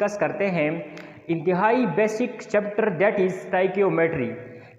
Discuss करते हैं इंतहाई basic chapter that is stoichiometry.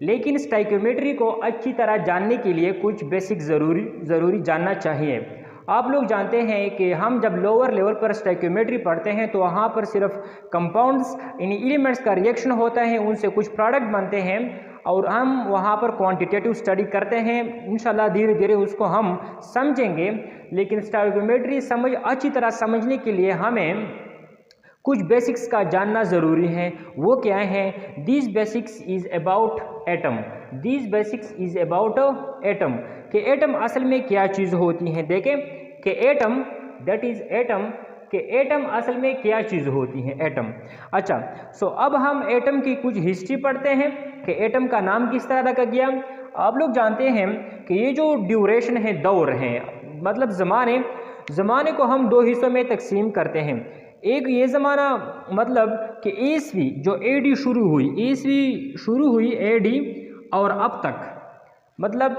लेकिन स्टाइकियोमेट्री को अच्छी तरह जानने के लिए कुछ बेसिक ज़रूरी जानना चाहिए। आप लोग जानते हैं कि हम जब लोअर लेवल पर स्टाइकियोमेट्री पढ़ते हैं तो वहाँ पर सिर्फ कंपाउंड्स इन एलिमेंट्स का रिएक्शन होता है, उनसे कुछ प्रोडक्ट बनते हैं और हम वहाँ पर क्वांटिटेटिव स्टडी करते हैं। इंशाल्लाह धीरे धीरे उसको हम समझेंगे। लेकिन स्टाइकियोमेट्री अच्छी तरह समझने के लिए हमें कुछ बेसिक्स का जानना ज़रूरी है। वो क्या है? These basics is about atom. These basics is about atom कि एटम असल में क्या चीज़ होती हैं। देखें कि एटम दैट इज़ एटम कि एटम असल में क्या चीज़ होती है एटम। अच्छा, सो अब हम एटम की कुछ हिस्ट्री पढ़ते हैं कि एटम का नाम किस तरह रखा गया। आप लोग जानते हैं कि ये जो ड्यूरेशन है, दौर है, मतलब ज़माने को हम दो हिस्सों में तकसीम करते हैं। एक ये ज़माना मतलब कि ईस्वी जो एडी शुरू हुई एडी और अब तक, मतलब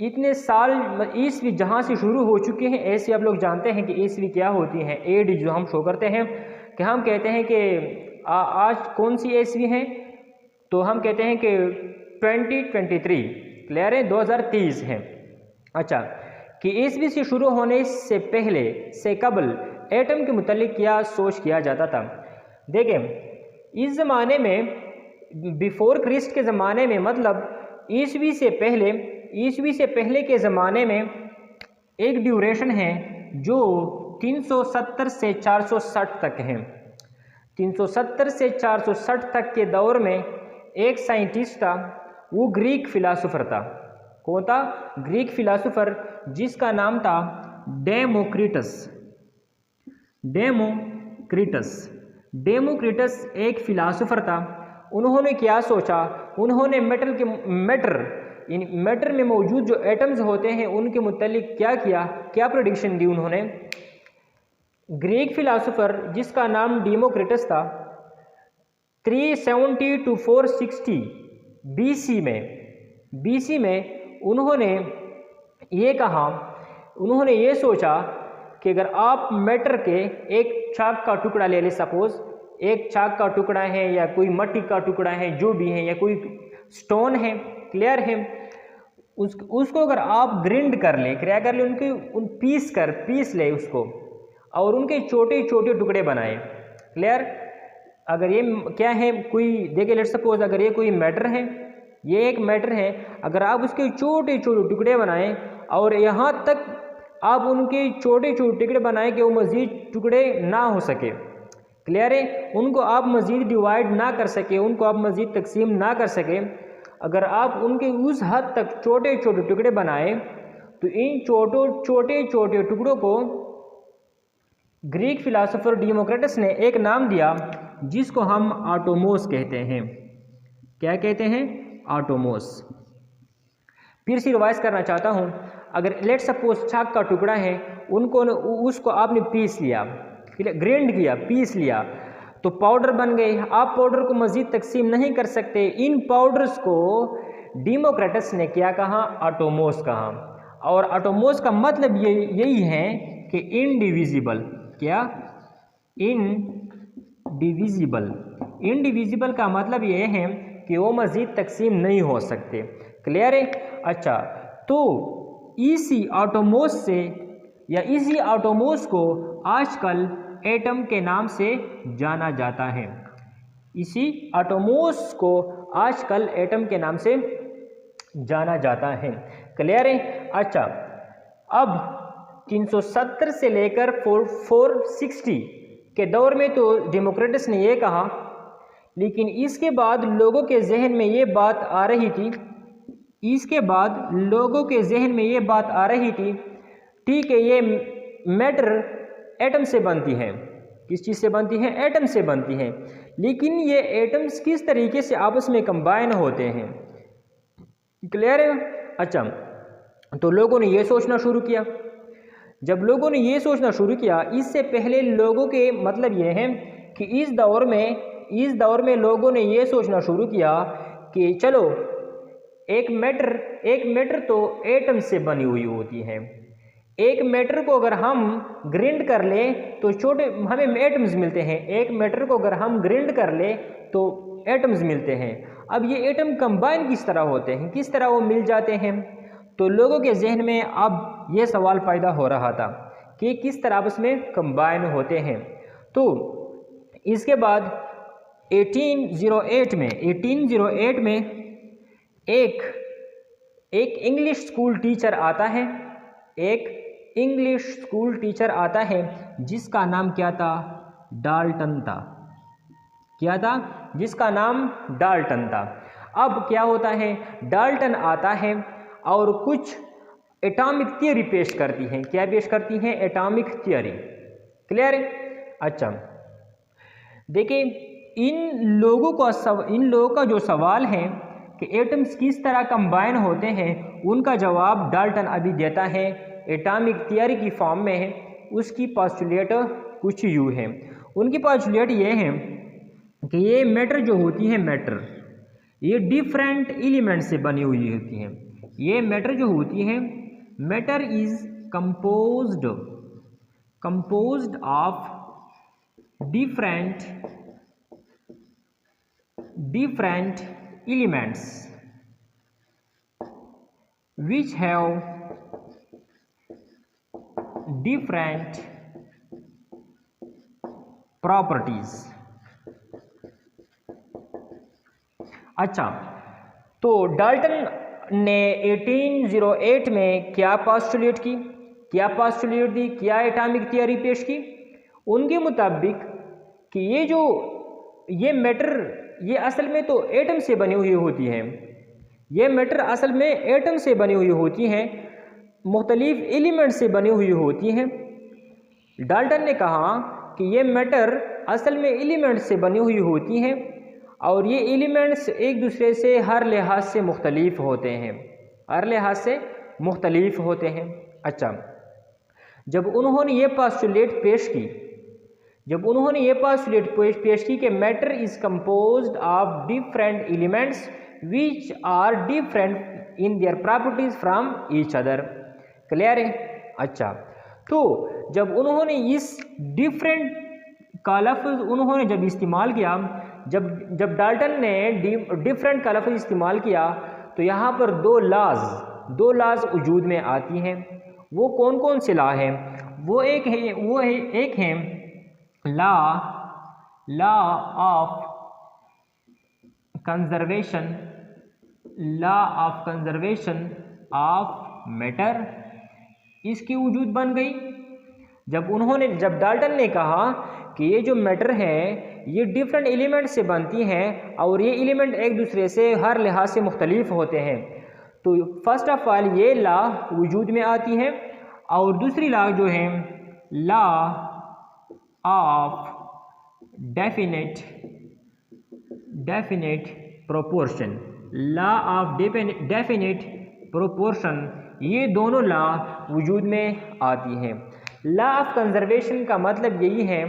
इतने साल ईस्वी जहाँ से शुरू हो चुके हैं। ऐसे आप लोग जानते हैं कि ईस्वी क्या होती है। एडी जो हम शो करते हैं कि हम कहते हैं कि आज कौन सी ईस्वी है, तो हम कहते हैं कि 2023 क्लियर है, 2030 है। अच्छा, कि ईस्वी से शुरू होने से पहले से कबल एटम के मुतालिक क्या सोच किया जाता था। देखें इस ज़माने में बिफोर क्रिस्ट के ज़माने में, मतलब ईस्वी से पहले के ज़माने में एक ड्यूरेशन है जो 370 से 460 तक है। 370 से 460 तक के दौर में एक साइंटिस्ट था, वो ग्रीक फिलासफर था। कौन था? ग्रीक फिलासफर जिसका नाम था डेमोक्रिटस एक फिलासफर था। उन्होंने क्या सोचा? उन्होंने मैटर में मौजूद जो एटम्स होते हैं उनके मुतालिक क्या किया, क्या प्रेडिक्शन दी उन्होंने। ग्रीक फिलासफर जिसका नाम डेमोक्रिटस था, 370 to 460 बीसी में उन्होंने ये सोचा कि अगर आप मैटर के एक चाक का टुकड़ा ले लें, सपोज एक चाक का टुकड़ा है या कोई मिट्टी का टुकड़ा है, जो भी है, या कोई स्टोन है, क्लियर है, उसको अगर आप ग्रिंड कर लें, क्या कर लें, पीस ले उसको और उनके छोटे छोटे टुकड़े बनाएं, क्लियर। अगर ये क्या है, कोई देखिए लेट्स सपोज अगर ये कोई मैटर है, ये एक मैटर है, अगर आप उसके छोटे छोटे टुकड़े बनाएं और यहाँ तक आप उनके छोटे छोटे टुकड़े बनाएं कि वो मज़ीद टुकड़े ना हो सके, क्लियर है, उनको आप मज़ीद डिवाइड ना कर सके, उनको आप मज़ीद तकसीम ना कर सके, अगर आप उनके उस हद तक छोटे छोटे टुकड़े बनाएं तो इन छोटे छोटे टुकड़ों को ग्रीक फिलासफर डेमोक्रिटस ने एक नाम दिया जिसको हम आटोमोस कहते हैं। क्या कहते हैं? आटोमोस। फिर से रिवाइज करना चाहता हूँ। अगर लेट सपोज चाक का टुकड़ा है, उसको आपने पीस लिया, ग्राइंड किया, पीस लिया, तो पाउडर बन गए। आप पाउडर को मज़ीद तकसीम नहीं कर सकते। इन पाउडर्स को डेमोक्रिटस ने क्या कहा? आटोमोस कहा। और आटोमोस का मतलब यही है कि इनडिविजिबल। क्या? इनडिविजिबल का मतलब ये है कि वो मज़ीद तकसीम नहीं हो सकते, क्लियर है। अच्छा, तो इसी आटोमोस को आजकल एटम के नाम से जाना जाता है। इसी आटोमोस को आजकल एटम के नाम से जाना जाता है, क्लियर है। अच्छा, अब 370 से लेकर 460 के दौर में तो डेमोक्रिटस ने ये कहा, लेकिन इसके बाद लोगों के जहन में ये बात आ रही थी, ठीक है, ये मैटर एटम से बनती है। किस चीज़ से बनती है? एटम से बनती है। लेकिन ये एटम्स किस तरीके से आपस में कंबाइन होते हैं, क्लियर है। अच्छा, तो लोगों ने ये सोचना शुरू किया। जब लोगों ने ये सोचना शुरू किया, इससे पहले लोगों के मतलब ये है कि इस दौर में लोगों ने ये सोचना शुरू किया कि चलो एक मैटर तो एटम से बनी हुई होती है, एक मैटर को अगर हम ग्राइंड कर ले तो छोटे हमें एटम्स मिलते हैं। एक मैटर को अगर हम ग्राइंड कर ले तो एटम्स मिलते हैं। अब ये एटम कंबाइन किस तरह होते हैं, किस तरह वो मिल जाते हैं? तो लोगों के जहन में अब ये सवाल पैदा हो रहा था कि किस तरह आपस में कंबाइन होते हैं। तो इसके बाद 1808 में एक इंग्लिश स्कूल टीचर आता है, एक इंग्लिश स्कूल टीचर आता है जिसका नाम क्या था? डाल्टन था। क्या था? जिसका नाम डाल्टन था। अब क्या होता है, डाल्टन आता है और कुछ एटॉमिक थियरी पेश करती हैं। क्या पेश करती हैं? Atomic theory. क्लियर है? अच्छा, देखिए इन लोगों का जो सवाल है कि एटम्स किस तरह कंबाइन होते हैं, उनका जवाब डाल्टन अभी देता है, एटॉमिक थियरी की फॉर्म में है। उसकी पोस्टुलेट कुछ यूँ है। उनकी पोस्टुलेट ये है कि ये मैटर जो होती है, मैटर ये डिफरेंट एलिमेंट से बनी हुई होती हैं। ये मैटर जो होती है, matter is composed of different elements which have different properties। अच्छा, तो डाल्टन ने 1808 में क्या पोस्टुलेट दी, क्या एटॉमिक थियरी पेश की? उनके मुताबिक कि ये मैटर ये असल में तो एटम से बनी हुई होती है। ये मैटर असल में एटम से बनी हुई होती हैं, मुख्तलिफ एलिमेंट से बनी हुई होती हैं। डाल्टन ने कहा कि ये मैटर असल में एलिमेंट से बनी हुई होती हैं और ये एलिमेंट्स एक दूसरे से हर लिहाज से मुख्तलिफ होते हैं, अच्छा, जब उन्होंने ये पोस्टुलेट पेश की कि matter is composed of different elements which are different in their properties from each other. Clear है? अच्छा, तो जब उन्होंने इस डिफरेंट का लफ्ज़ उन्होंने जब इस्तेमाल किया, जब डाल्टन ने डिफरेंट का लफ्ज़ इस्तेमाल किया, तो यहाँ पर दो लाज वजूद में आती हैं। वो कौन कौन से लॉ हैं? एक है law of conservation of matter. इसकी वजूद बन गई जब डाल्टन ने कहा कि ये जो मैटर है ये डिफरेंट एलिमेंट से बनती हैं और ये एलिमेंट एक दूसरे से हर लिहाज से मुख्तलिफ होते हैं। तो फर्स्ट ऑफ ऑल ये लॉ वजूद में आती है और दूसरी लॉ जो है लॉ ऑफ डेफिनेट प्रोपोर्शन। ये दोनों लॉ वजूद में आती हैं। लॉ ऑफ कंजर्वेशन का मतलब यही है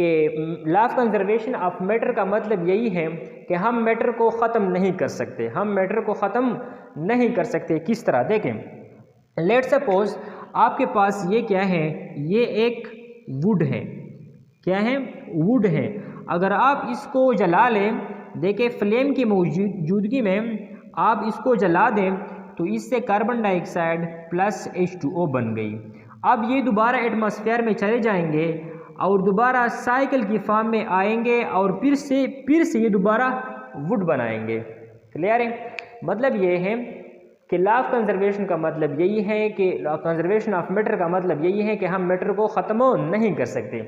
कि law of conservation of matter का मतलब यही है कि हम मैटर को ख़त्म नहीं कर सकते। किस तरह? देखें, लेट सपोज आपके पास ये क्या है, ये एक वुड है। क्या है? वुड है। अगर आप इसको जला लें, देखें फ्लेम की मौजूदगी में आप इसको जला दें तो इससे कार्बन डाइऑक्साइड प्लस H2O बन गई। अब ये दोबारा एटमॉस्फेयर में चले जाएंगे और दोबारा साइकिल की फॉर्म में आएंगे और फिर से ये दोबारा वुड बनाएंगे। क्लियर है? मतलब ये है कि लॉ ऑफ कंजर्वेशन का मतलब यही है कि कंजर्वेशन ऑफ मैटर का मतलब यही है कि हम मैटर को ख़त्म नहीं कर सकते।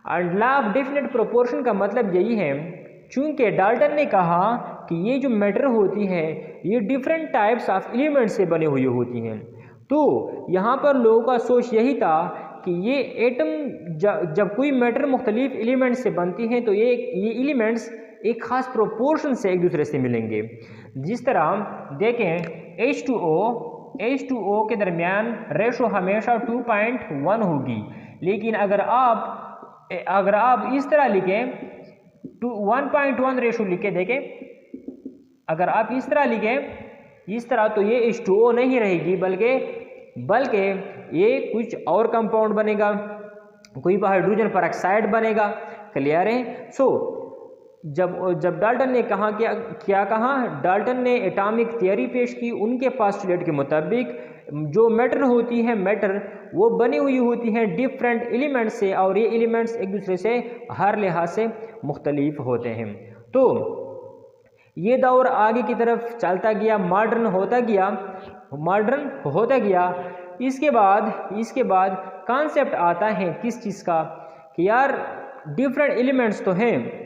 और लॉ ऑफ डेफिनेट प्रोपोर्शन का मतलब यही है, चूँकि डाल्टन ने कहा कि ये जो मैटर होती है ये डिफरेंट टाइप्स ऑफ एलिमेंट से बनी हुई होती हैं, तो यहाँ पर लोगों का सोच यही था कि ये एटम जब कोई मैटर मुख्तलिफ एलिमेंट से बनती हैं तो ये एलिमेंट्स एक ख़ास प्रोपोर्शन से एक दूसरे से मिलेंगे। जिस तरह देखें H2O के दरमियान रेशो हमेशा 2.1 होगी, लेकिन अगर आप इस तरह लिखें 1.1 रेशो लिखे, देखें अगर आप इस तरह लिखें तो ये H2O नहीं रहेगी बल्कि बल्कि ये कुछ और कंपाउंड बनेगा, कोई हाइड्रोजन परऑक्साइड बनेगा। क्लियर है। सो जब डाल्टन ने क्या कहा, डाल्टन ने एटॉमिक थियरी पेश की। उनके पास्टुलेट के मुताबिक जो मैटर होती है, मैटर वो बनी हुई होती है डिफरेंट एलिमेंट्स से, और ये एलिमेंट्स एक दूसरे से हर लिहाज से मुख्तलिफ होते हैं। तो ये दौर आगे की तरफ चलता गया, मॉडर्न होता गया। इसके बाद कॉन्सेप्ट आता है किस चीज़ का, कि यार डिफरेंट एलिमेंट्स तो हैं,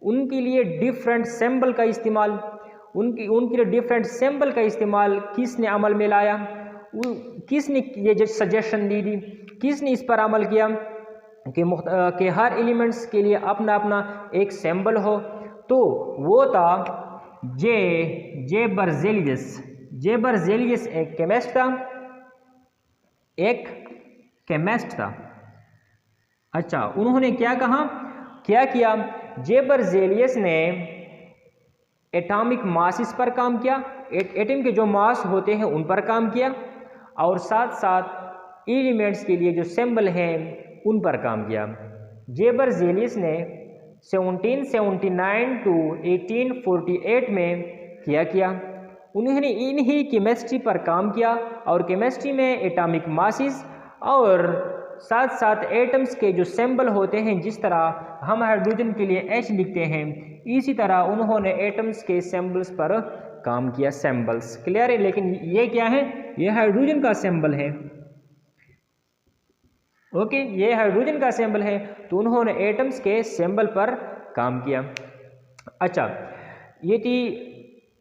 उनके लिए डिफरेंट सिंबल का इस्तेमाल, उनके लिए डिफरेंट सिंबल का इस्तेमाल किसने अमल में लाया, किसने ये जो सजेशन दी, किसने इस पर अमल किया कि हर एलिमेंट्स के लिए अपना अपना एक सिंबल हो। तो वो था जे बर्जेलियस एक केमिस्ट था। अच्छा, उन्होंने क्या किया, जे बर्जेलियस ने एटॉमिक मासेस पर काम किया, एटम के जो मास होते हैं उन पर काम किया, और साथ साथ एलिमेंट्स के लिए जो सिंबल हैं उन पर काम किया। जे बर्जेलियस ने 1779 to 1848 में किया। उन्होंने इन्हीं केमिस्ट्री पर काम किया, और केमिस्ट्री में एटॉमिक मासेस और साथ साथ एटम्स के जो सिंबल होते हैं, जिस तरह हम हाइड्रोजन के लिए H लिखते हैं, इसी तरह उन्होंने एटम्स के सिंबल्स पर काम किया, सिंबल्स। क्लियर है। लेकिन ये क्या है, ये हाइड्रोजन का सिंबल है। ओके, ये हाइड्रोजन का सिंबल है, तो उन्होंने एटम्स के सिंबल पर काम किया। अच्छा, ये थी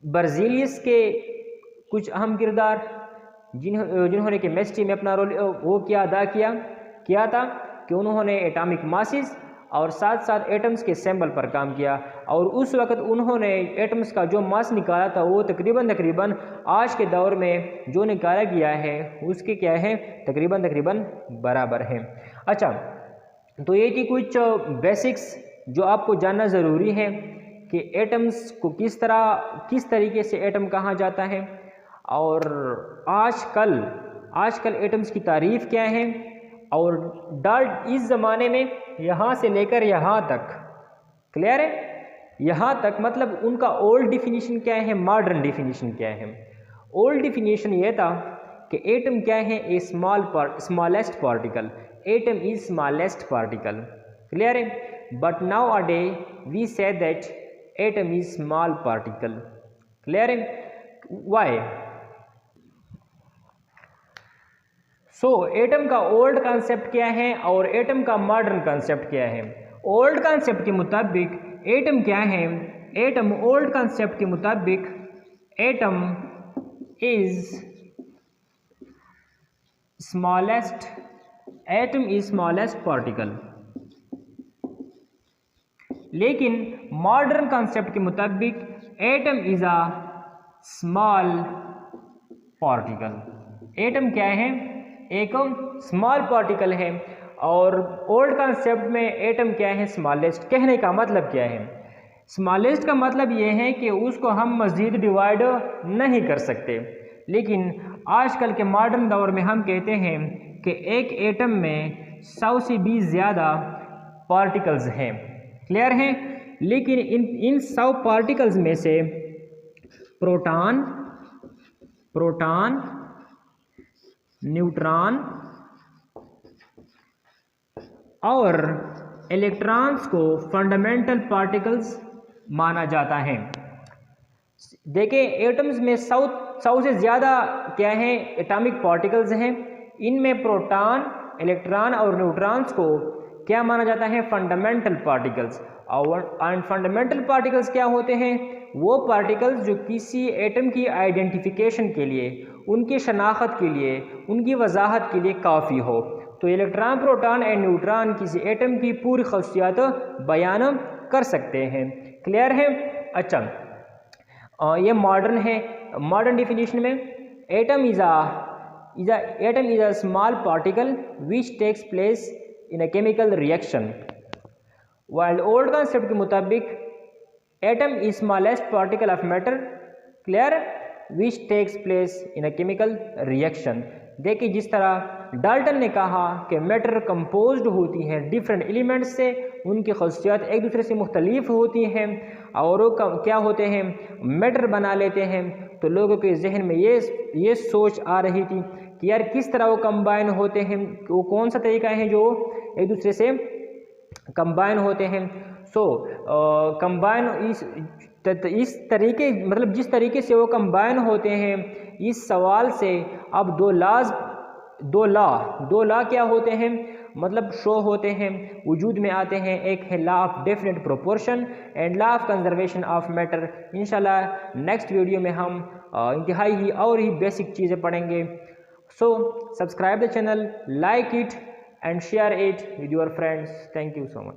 बर्जेलियस के कुछ अहम किरदार जिन्होंने केमिस्ट्री में अपना रोल वो अदा किया था कि उन्होंने एटॉमिक मासेस और साथ साथ एटम्स के सिंबल पर काम किया। और उस वक्त उन्होंने एटम्स का जो मास निकाला था वो तकरीबन आज के दौर में जो निकाला गया है उसके क्या है, तकरीबन बराबर है। अच्छा, तो ये थी कुछ बेसिक्स जो आपको जानना ज़रूरी है कि एटम्स को किस तरीके से एटम कहा जाता है, और आजकल एटम्स की तारीफ़ क्या है, और इस ज़माने में यहाँ से लेकर यहाँ तक, क्लियर है, यहाँ तक मतलब उनका ओल्ड डिफिनीशन क्या है, मॉडर्न डिफिनीशन क्या है। ओल्ड डिफिनीशन ये था कि एटम क्या है, a smallest particle, atom is smallest particle. Clear है। But now a day we say that atom is small particle. Clear है। वाई? सो एटम का ओल्ड कॉन्सेप्ट क्या है और एटम का मॉडर्न कॉन्सेप्ट क्या है। ओल्ड कॉन्सेप्ट के मुताबिक एटम क्या है, ओल्ड कॉन्सेप्ट के मुताबिक एटम इज स्मॉलेस्ट पार्टिकल। लेकिन मॉडर्न कॉन्सेप्ट के मुताबिक atom is a small particle. Atom क्या है, एक स्मॉल पार्टिकल है, और ओल्ड कॉन्सेप्ट में एटम क्या है, स्मॉलेस्ट। कहने का मतलब क्या है, स्मॉलेस्ट का मतलब ये है कि उसको हम मज़ीद डिवाइड नहीं कर सकते। लेकिन आजकल के मॉडर्न दौर में हम कहते हैं कि एक एटम में 100 से भी ज़्यादा पार्टिकल्स हैं। क्लियर है। लेकिन इन 100 पार्टिकल्स में से प्रोटॉन, न्यूट्रॉन और इलेक्ट्रॉन्स को फंडामेंटल पार्टिकल्स माना जाता है। देखिए, एटम्स में 100 से ज़्यादा क्या है, एटॉमिक पार्टिकल्स हैं। इनमें प्रोटॉन, इलेक्ट्रॉन और न्यूट्रॉन्स को क्या माना जाता है, फंडामेंटल पार्टिकल्स। और फंडामेंटल पार्टिकल्स क्या होते हैं, वो पार्टिकल्स जो किसी एटम की आइडेंटिफिकेशन के लिए, उनकी शनाख्त के लिए, उनकी वजाहत के लिए काफ़ी हो। तो इलेक्ट्रॉन, प्रोटॉन एंड न्यूट्रॉन किसी एटम की पूरी खसूसियात बयान कर सकते हैं। क्लियर है। अच्छा, ये मॉडर्न है। मॉडर्न डिफिनीशन में atom is a small particle which takes place in a chemical reaction. While old concept के मुताबिक atom is smallest particle of matter, clear, which takes place in a chemical reaction. देखिए जिस तरह Dalton ने कहा कि matter composed होती हैं डिफरेंट एलिमेंट्स से, उनकी खसूसियात एक दूसरे से मुख्तलिफ होती हैं और वो क्या होते हैं, मैटर बना लेते हैं। तो लोगों के जहन में ये सोच आ रही थी कि यार किस तरह वो कंबाइन होते हैं, वो कौन सा तरीका है जो एक दूसरे से कंबाइन होते हैं। कंबाइन इस तरीके, मतलब जिस तरीके से वो कंबाइन होते हैं, इस सवाल से अब दो लॉ क्या होते हैं, मतलब शो होते हैं, वजूद में आते हैं। एक है law of definite proportion and law of conservation of matter. इंशाल्लाह नेक्स्ट वीडियो में हम इंतहाई ही और ही बेसिक चीज़ें पढ़ेंगे। So subscribe the channel, like it and share it with your friends. Thank you so much.